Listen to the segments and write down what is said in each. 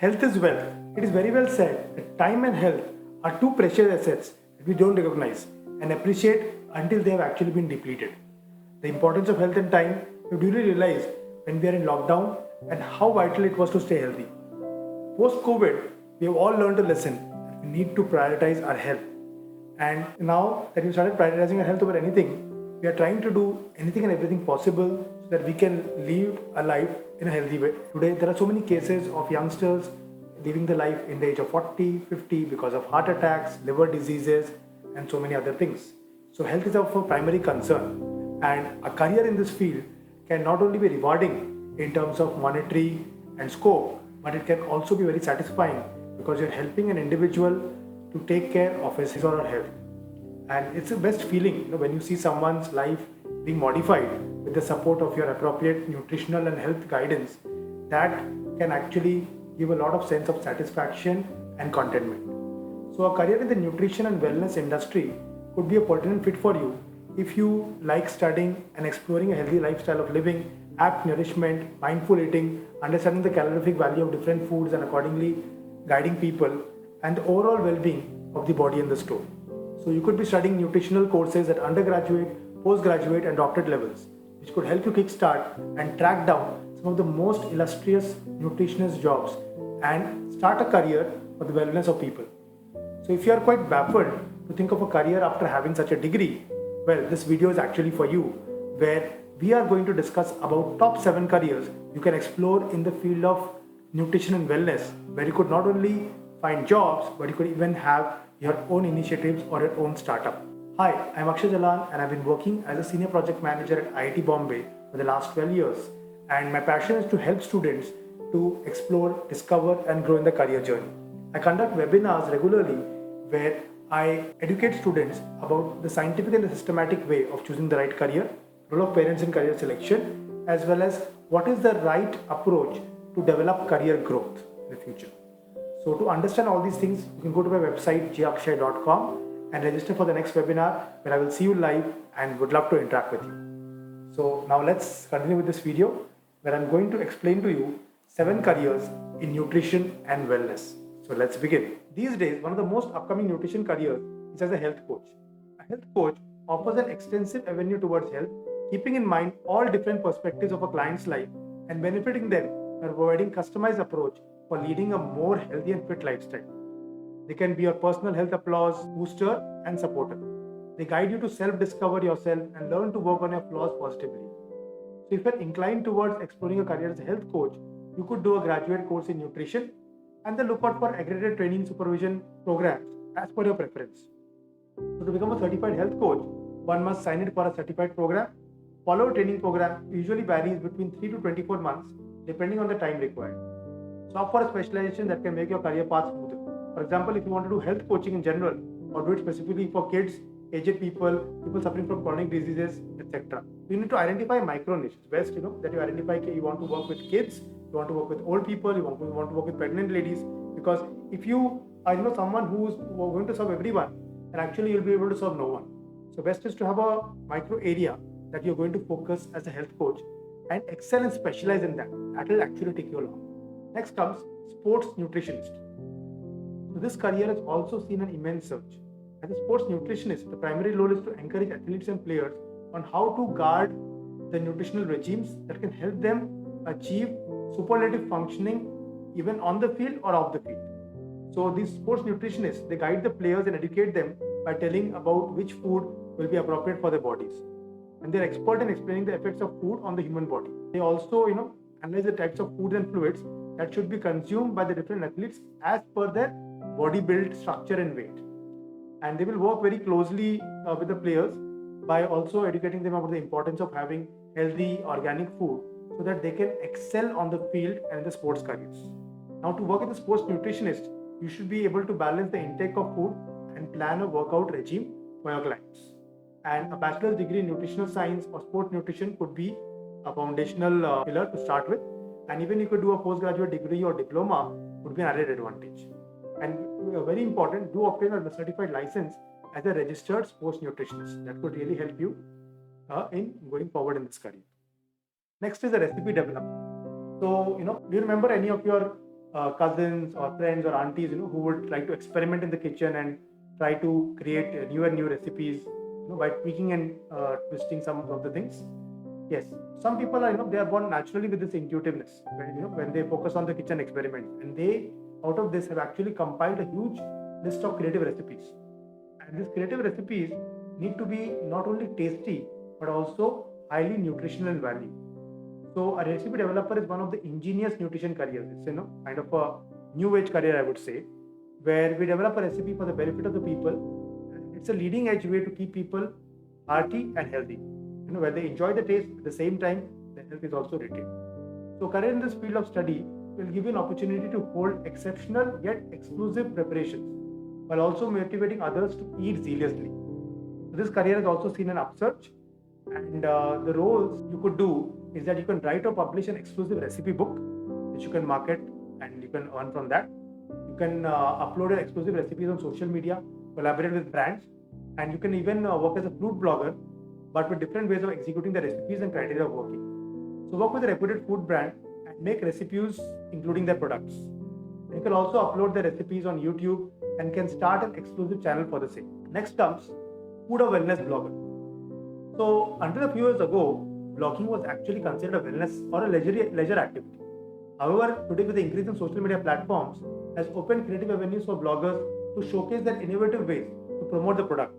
Health is wealth. It is very well said that time and health are two precious assets that we don't recognize and appreciate until they have actually been depleted. The importance of health and time we duly realize when we are in lockdown and how vital it was to stay healthy. Post COVID, we have all learned a lesson that we need to prioritize our health. And now that we started prioritizing our health over anything, we are trying to do anything and everything possible so that we can live a life in a healthy way. Today, there are so many cases of youngsters living the life in the age of 40, 50 because of heart attacks, liver diseases, and so many other things. So, health is of a primary concern, and a career in this field can not only be rewarding in terms of monetary and scope, but it can also be very satisfying because you're helping an individual to take care of his or her health. And it's the best feeling, when you see someone's life being modified with the support of your appropriate nutritional and health guidance. That can actually give a lot of sense of satisfaction and contentment. So a career in the nutrition and wellness industry could be a pertinent fit for you if you like studying and exploring a healthy lifestyle of living, apt nourishment, mindful eating, understanding the calorific value of different foods and accordingly guiding people, and the overall well-being of the body and the soul. So you could be studying nutritional courses at undergraduate, postgraduate and doctorate levels, which could help you kickstart and track down some of the most illustrious nutritionist jobs and start a career for the wellness of people. So if you are quite baffled to think of a career after having such a degree, well, this video is actually for you, where we are going to discuss about top 7 careers you can explore in the field of nutrition and wellness, where you could not only find jobs, but you could even have your own initiatives or your own startup. Hi, I'm Akshay Jalan and I've been working as a senior project manager at IIT Bombay for the last 12 years. And my passion is to help students to explore, discover and grow in the career journey. I conduct webinars regularly where I educate students about the scientific and the systematic way of choosing the right career, role of parents in career selection, as well as what is the right approach to develop career growth in the future. So to understand all these things, you can go to my website jakshay.com and register for the next webinar where I will see you live and would love to interact with you. So now let's continue with this video where I'm going to explain to you 7 careers in nutrition and wellness. So let's begin. These days, one of the most upcoming nutrition careers is as a health coach. A health coach offers an extensive avenue towards health, keeping in mind all different perspectives of a client's life and benefiting them by providing customized approach for leading a more healthy and fit lifestyle. They can be your personal health applause, booster, and supporter. They guide you to self-discover yourself and learn to work on your flaws positively. So if you're inclined towards exploring a career as a health coach, you could do a graduate course in nutrition and then look out for accredited training supervision programs as per your preference. So to become a certified health coach, one must sign in for a certified program. Follow a training program usually varies between 3 to 24 months depending on the time required. So opt for a specialization that can make your career path smoother. For example, if you want to do health coaching in general or do it specifically for kids, aged people, people suffering from chronic diseases, etc. You need to identify micro niche. It's best, that you identify you want to work with kids, you want to work with old people, you want to work with pregnant ladies. Because if you are someone who's going to serve everyone, then actually you'll be able to serve no one. So best is to have a micro area that you're going to focus as a health coach and excel and specialize in that. That will actually take you along. Next comes sports nutritionist. So this career has also seen an immense surge. As a sports nutritionist, the primary role is to encourage athletes and players on how to guard the nutritional regimes that can help them achieve superlative functioning even on the field or off the field. So these sports nutritionists, they guide the players and educate them by telling about which food will be appropriate for their bodies. And they're expert in explaining the effects of food on the human body. They also, analyze the types of foods and fluids that should be consumed by the different athletes as per their body build, structure and weight. And they will work very closely with the players by also educating them about the importance of having healthy organic food so that they can excel on the field and in the sports careers. Now to work as a sports nutritionist, you should be able to balance the intake of food and plan a workout regime for your clients. And a bachelor's degree in nutritional science or sport nutrition could be a foundational pillar to start with. And even you could do a postgraduate degree or diploma would be an added advantage. And very important, do obtain a certified license as a registered sports nutritionist. That could really help you in going forward in this career. Next is the recipe development. So, do you remember any of your cousins or friends or aunties, who would like to experiment in the kitchen and try to create new and new recipes, by tweaking and twisting some of the things. Yes, some people are, they are born naturally with this intuitiveness when they focus on the kitchen experiments, and they out of this have actually compiled a huge list of creative recipes. And these creative recipes need to be not only tasty but also highly nutritional in value. So a recipe developer is one of the ingenious nutrition careers. It's kind of a new age career, I would say, where we develop a recipe for the benefit of the people. And it's a leading edge way to keep people hearty and healthy. Where they enjoy the taste at the same time, the health is also retained. So career in this field of study will give you an opportunity to hold exceptional yet exclusive preparations, while also motivating others to eat zealously. So this career has also seen an upsurge, and the roles you could do is that you can write or publish an exclusive recipe book, which you can market and you can earn from that. You can upload your exclusive recipes on social media, collaborate with brands, and you can even work as a food blogger, but with different ways of executing the recipes and criteria of working. So work with a reputed food brand and make recipes including their products. You can also upload the recipes on YouTube and can start an exclusive channel for the same. Next comes food or wellness blogger. So until a few years ago, blogging was actually considered a wellness or a leisure activity. However, today with the increase in social media platforms has opened creative avenues for bloggers to showcase their innovative ways to promote the product.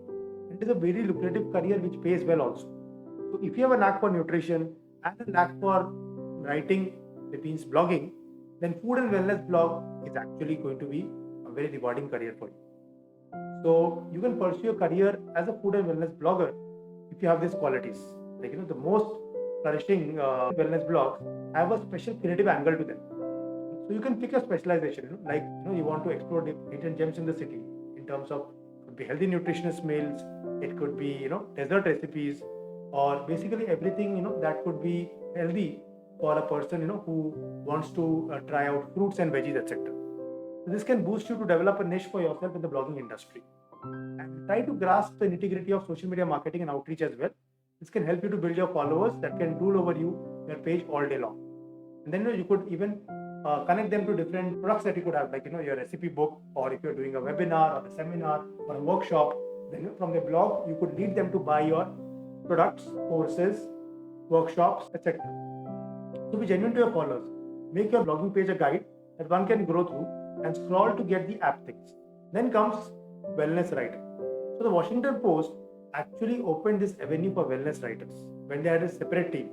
It is a very lucrative career which pays well also. So if you have a knack for nutrition and a knack for writing, that means blogging, then food and wellness blog is actually going to be a very rewarding career for you. So you can pursue a career as a food and wellness blogger if you have these qualities. Like the most flourishing wellness blogs have a special creative angle to them. So you can pick a specialization, like you want to explore the hidden gems in the city in terms of, it could be healthy nutritionist meals, it could be dessert recipes, or basically everything that could be healthy for a person who wants to try out fruits and veggies, etc. So this can boost you to develop a niche for yourself in the blogging industry, and try to grasp the nitty-gritty of social media marketing and outreach as well. This can help you to build your followers that can rule over your page all day long. And then you could even connect them to different products that you could have, like your recipe book, or if you're doing a webinar or a seminar or a workshop, then from the blog you could lead them to buy your products, courses, workshops, etc. So be genuine to your followers. Make your blogging page a guide that one can grow through and scroll to get the app things. Then comes wellness writer. So the Washington Post actually opened this avenue for wellness writers when they had a separate team.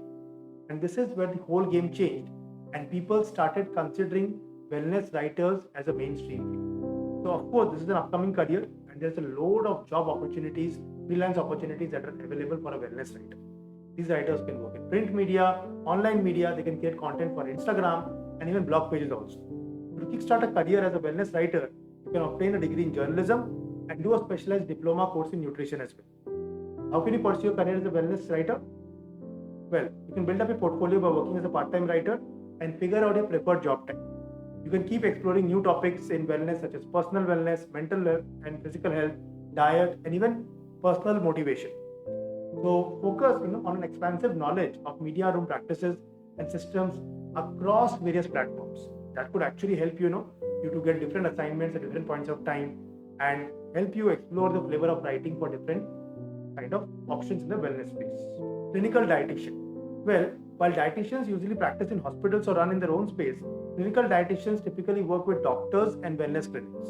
And this is where the whole game changed and people started considering wellness writers as a mainstream field. So of course, this is an upcoming career and there's a load of job opportunities, freelance opportunities that are available for a wellness writer. These writers can work in print media, online media, they can create content for Instagram and even blog pages also. To kickstart a career as a wellness writer, you can obtain a degree in journalism and do a specialized diploma course in nutrition as well. How can you pursue a career as a wellness writer? Well, you can build up a portfolio by working as a part-time writer and figure out your preferred job type. You can keep exploring new topics in wellness such as personal wellness, mental health and physical health, diet, and even personal motivation. So focus on an expansive knowledge of media room practices and systems across various platforms. That could actually help you to get different assignments at different points of time and help you explore the flavor of writing for different kind of options in the wellness space. Clinical dietitian. Well, while dietitians usually practice in hospitals or run in their own space, clinical dietitians typically work with doctors and wellness clinics.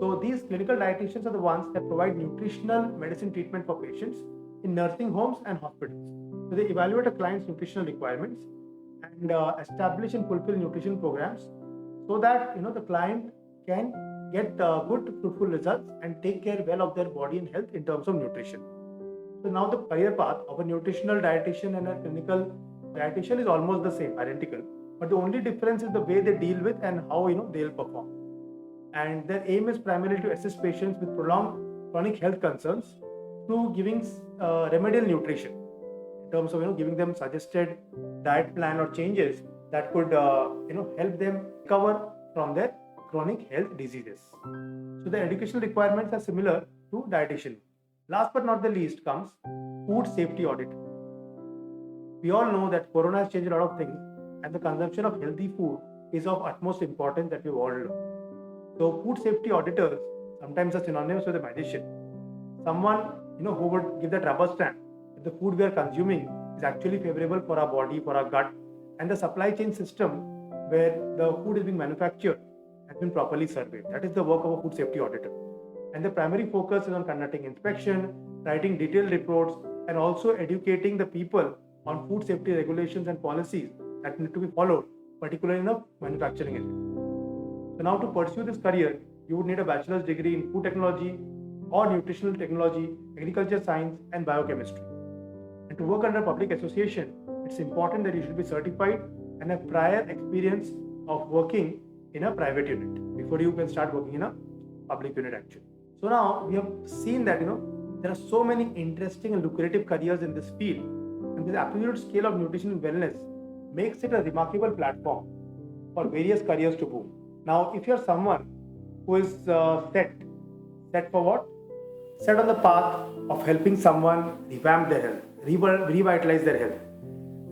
So these clinical dietitians are the ones that provide nutritional medicine treatment for patients in nursing homes and hospitals. So they evaluate a client's nutritional requirements and establish and fulfill nutrition programs so that the client can get good fruitful results and take care well of their body and health in terms of nutrition. So now the career path of a nutritional dietitian and a clinical dietitian is almost the same, identical, but the only difference is the way they deal with and how they'll perform. And their aim is primarily to assist patients with prolonged chronic health concerns through giving remedial nutrition in terms of giving them suggested diet plan or changes that could help them recover from their chronic health diseases. So the educational requirements are similar to dietitian. Last but not the least comes food safety audit. We all know that Corona has changed a lot of things and the consumption of healthy food is of utmost importance that we've all learned. So food safety auditors sometimes are synonymous with a magician. Someone who would give that rubber stamp that the food we are consuming is actually favorable for our body, for our gut, and the supply chain system where the food is being manufactured has been properly surveyed. That is the work of a food safety auditor. And the primary focus is on conducting inspection, writing detailed reports, and also educating the people on food safety regulations and policies that need to be followed, particularly in the manufacturing industry. So now to pursue this career, you would need a bachelor's degree in food technology or nutritional technology, agriculture science, and biochemistry. And to work under a public association, it's important that you should be certified and have prior experience of working in a private unit before you can start working in a public unit actually. So now we have seen that there are so many interesting and lucrative careers in this field, and this absolute scale of nutrition and wellness makes it a remarkable platform for various careers to boom. Now, if you're someone who is set for what? Set on the path of helping someone revamp their health, revitalize their health,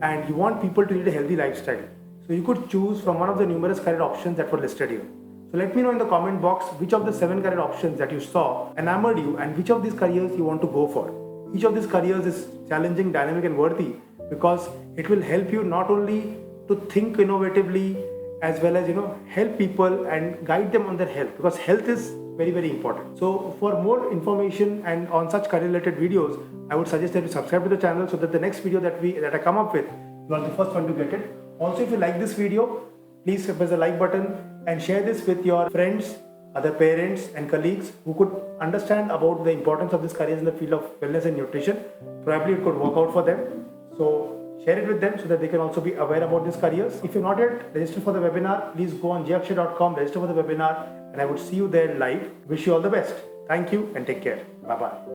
and you want people to lead a healthy lifestyle, so you could choose from one of the numerous career options that were listed here. So let me know in the comment box which of the 7 career options that you saw enamored you and which of these careers you want to go for. Each of these careers is challenging, dynamic and worthy because it will help you not only to think innovatively as well as help people and guide them on their health, because health is very, very important. So for more information and on such career related videos, I would suggest that you subscribe to the channel so that the next video that I come up with, you are the first one to get it. Also, if you like this video, please press the like button and share this with your friends, other parents and colleagues who could understand about the importance of these careers in the field of wellness and nutrition. Probably it could work out for them. So share it with them so that they can also be aware about these careers. If you're not yet registered for the webinar, please go on jakshay.com, register for the webinar, and I would see you there live. Wish you all the best. Thank you and take care. Bye-bye.